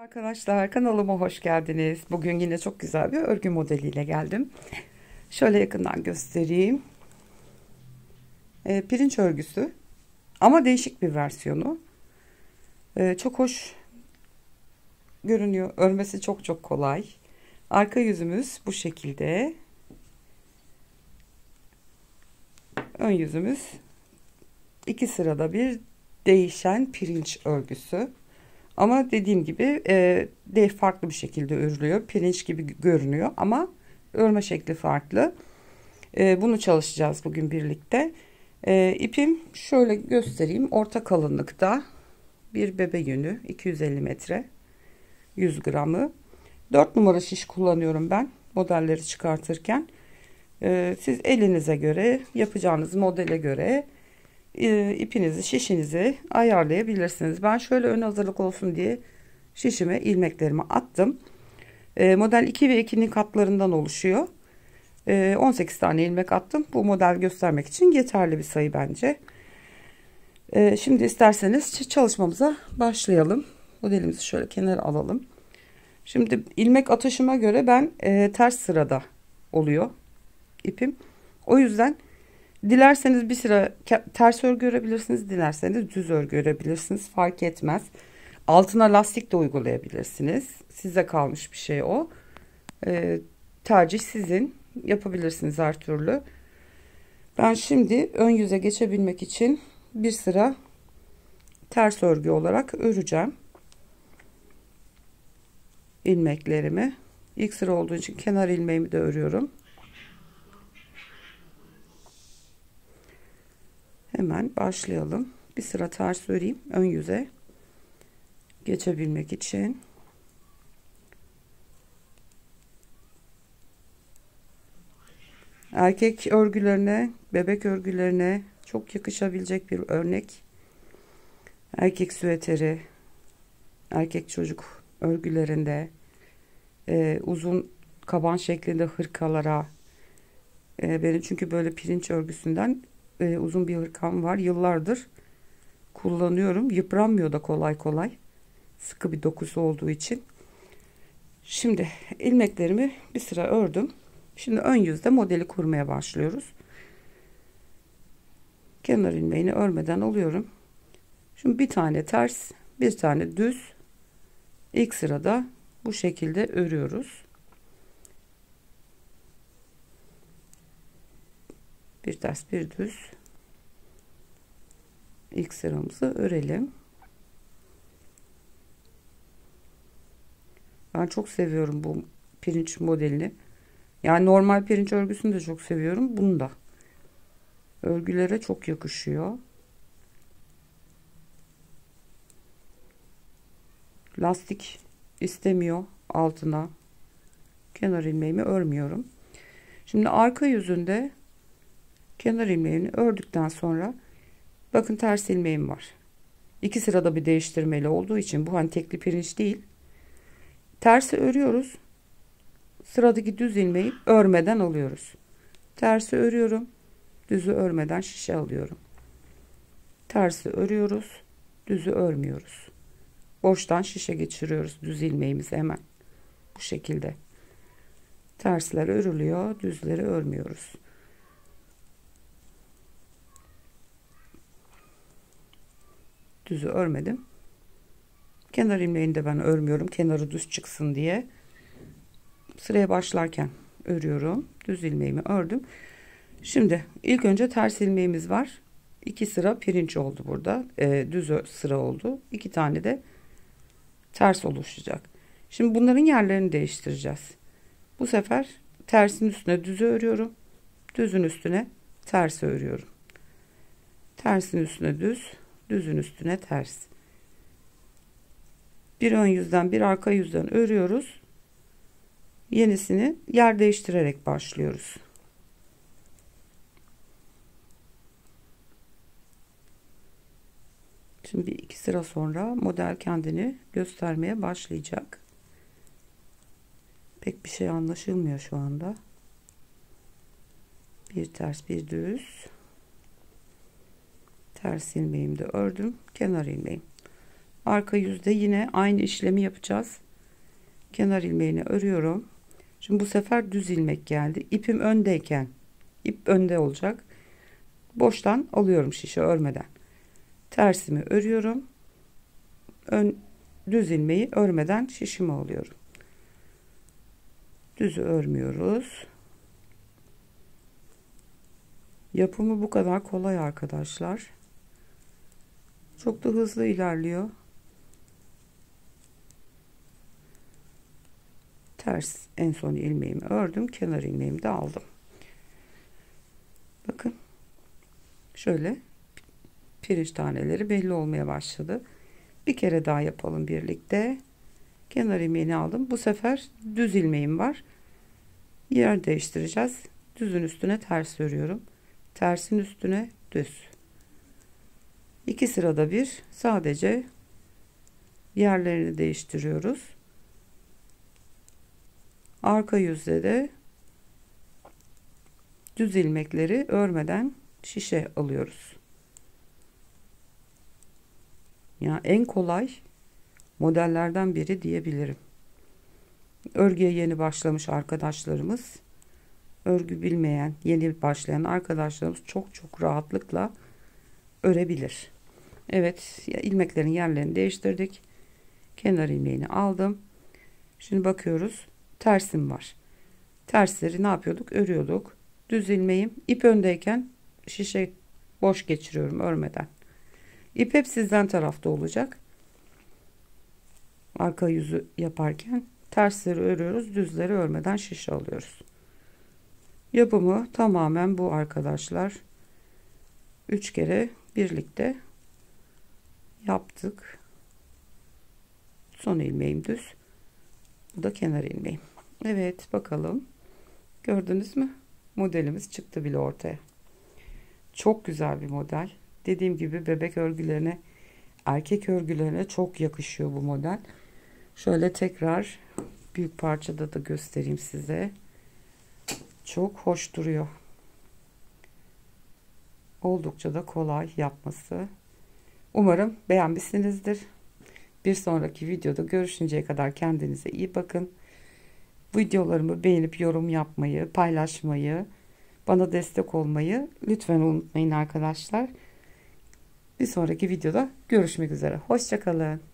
Arkadaşlar kanalıma hoş geldiniz. Bugün yine çok güzel bir örgü modeliyle geldim. Şöyle yakından göstereyim. Pirinç örgüsü ama değişik bir versiyonu. Çok hoş görünüyor. Örmesi çok kolay. Arka yüzümüz bu şekilde. Ön yüzümüz iki sırada bir değişen pirinç örgüsü. Ama dediğim gibi farklı bir şekilde örülüyor. Pirinç gibi görünüyor ama örme şekli farklı. Bunu çalışacağız bugün birlikte. İpim şöyle göstereyim. Orta kalınlıkta bir bebe yünü 250 metre 100 gramı. 4 numara şiş kullanıyorum ben modelleri çıkartırken. Siz elinize göre yapacağınız modele göre ipinizi şişinizi ayarlayabilirsiniz. Ben şöyle ön hazırlık olsun diye şişime ilmeklerimi attım. Model 2 ve 2'nin katlarından oluşuyor. 18 tane ilmek attım. Bu model göstermek için yeterli bir sayı bence. Şimdi isterseniz çalışmamıza başlayalım. Modelimizi şöyle kenara alalım. Şimdi ilmek atışıma göre ben ters sırada oluyor ipim. O yüzden dilerseniz bir sıra ters örgü örebilirsiniz. Dilerseniz düz örgü örebilirsiniz. Fark etmez. Altına lastik de uygulayabilirsiniz. Size kalmış bir şey o. Tercih sizin. Yapabilirsiniz her türlü. Ben şimdi ön yüze geçebilmek için bir sıra ters örgü olarak öreceğim. İlmeklerimi. İlk sıra olduğu için kenar ilmeğimi de örüyorum. Hemen başlayalım. Bir sıra ters öreyim ön yüze geçebilmek için. Erkek örgülerine, bebek örgülerine çok yakışabilecek bir örnek. Erkek süveteri, erkek çocuk örgülerinde, uzun kaban şeklinde hırkalara. Benim çünkü böyle pirinç örgüsünden uzun bir hırkam var. Yıllardır kullanıyorum. Yıpranmıyor da kolay kolay. Sıkı bir dokusu olduğu için. Şimdi ilmeklerimi bir sıra ördüm. Şimdi ön yüzde modeli kurmaya başlıyoruz. Kenar ilmeğini örmeden alıyorum. Şimdi bir tane ters, bir tane düz. İlk sırada bu şekilde örüyoruz. Bir ters, bir düz. İlk sıramızı örelim. Ben çok seviyorum bu pirinç modelini. Yani normal pirinç örgüsünü de çok seviyorum. Bunu da. Örgülere çok yakışıyor. Lastik istemiyor altına. Kenar ilmeğimi örmüyorum. Şimdi arka yüzünde kenar ilmeğini ördükten sonra bakın ters ilmeğim var. İki sırada bir değiştirmeli olduğu için bu hani tekli pirinç değil. Tersi örüyoruz. Sıradaki düz ilmeği örmeden alıyoruz. Tersi örüyorum. Düzü örmeden şişe alıyorum. Tersi örüyoruz. Düzü örmüyoruz. Boştan şişe geçiriyoruz düz ilmeğimizi hemen. Bu şekilde. Tersler örülüyor. Düzleri örmüyoruz. Düzü örmedim. Kenar ilmeğini de ben örmüyorum. Kenarı düz çıksın diye. Sıraya başlarken örüyorum. Düz ilmeğimi ördüm. Şimdi ilk önce ters ilmeğimiz var. 2 sıra pirinç oldu burada. Düz sıra oldu. 2 tane de ters oluşacak. Şimdi bunların yerlerini değiştireceğiz. Bu sefer tersin üstüne düzü örüyorum. Düzün üstüne tersi örüyorum. Tersin üstüne düz, düzün üstüne ters. Bir ön yüzden bir arka yüzden örüyoruz. Yenisini yer değiştirerek başlıyoruz. Şimdi iki sıra sonra model kendini göstermeye başlayacak. Pek bir şey anlaşılmıyor şu anda. Bir ters bir düz. Ters ilmeğimi de ördüm. Kenar ilmeğim. Arka yüzde yine aynı işlemi yapacağız. Kenar ilmeğini örüyorum. Şimdi bu sefer düz ilmek geldi. İpim öndeyken, ip önde olacak. Boştan alıyorum şişe örmeden. Tersimi örüyorum. Düz ilmeği örmeden şişimi alıyorum. Düzü örmüyoruz. Yapımı bu kadar kolay arkadaşlar. Çok da hızlı ilerliyor. Ters en son ilmeğimi ördüm. Kenar ilmeğimi de aldım. Bakın. Şöyle pirinç taneleri belli olmaya başladı. Bir kere daha yapalım birlikte. Kenar ilmeğini aldım. Bu sefer düz ilmeğim var. Yer değiştireceğiz. Düzün üstüne ters örüyorum. Tersin üstüne düz. 2 sırada bir sadece yerlerini değiştiriyoruz. Arka yüzde de düz ilmekleri örmeden şişe alıyoruz. Yani en kolay modellerden biri diyebilirim. Örgüye yeni başlamış arkadaşlarımız, örgü bilmeyen, yeni başlayan arkadaşlarımız çok rahatlıkla örebilir. Evet, ilmeklerin yerlerini değiştirdik. Kenar ilmeğini aldım. Şimdi bakıyoruz. Tersim var. Tersleri ne yapıyorduk? Örüyorduk. Düz ilmeğim ip öndeyken şişe boş geçiriyorum örmeden. İp hep sizden tarafta olacak. Arka yüzü yaparken tersleri örüyoruz, düzleri örmeden şişe alıyoruz. Yapımı tamamen bu arkadaşlar. 3 kere birlikte yaptık. Son ilmeğim düz. Bu da kenar ilmeğim. Evet, bakalım. Gördünüz mü? Modelimiz çıktı bile ortaya. Çok güzel bir model. Dediğim gibi bebek örgülerine, erkek örgülerine çok yakışıyor bu model. Şöyle tekrar büyük parçada da göstereyim size. Çok hoş duruyor. Oldukça da kolay yapması. Umarım beğenmişsinizdir. Bir sonraki videoda görüşünceye kadar kendinize iyi bakın. Videolarımı beğenip yorum yapmayı, paylaşmayı, bana destek olmayı lütfen unutmayın arkadaşlar. Bir sonraki videoda görüşmek üzere. Hoşça kalın.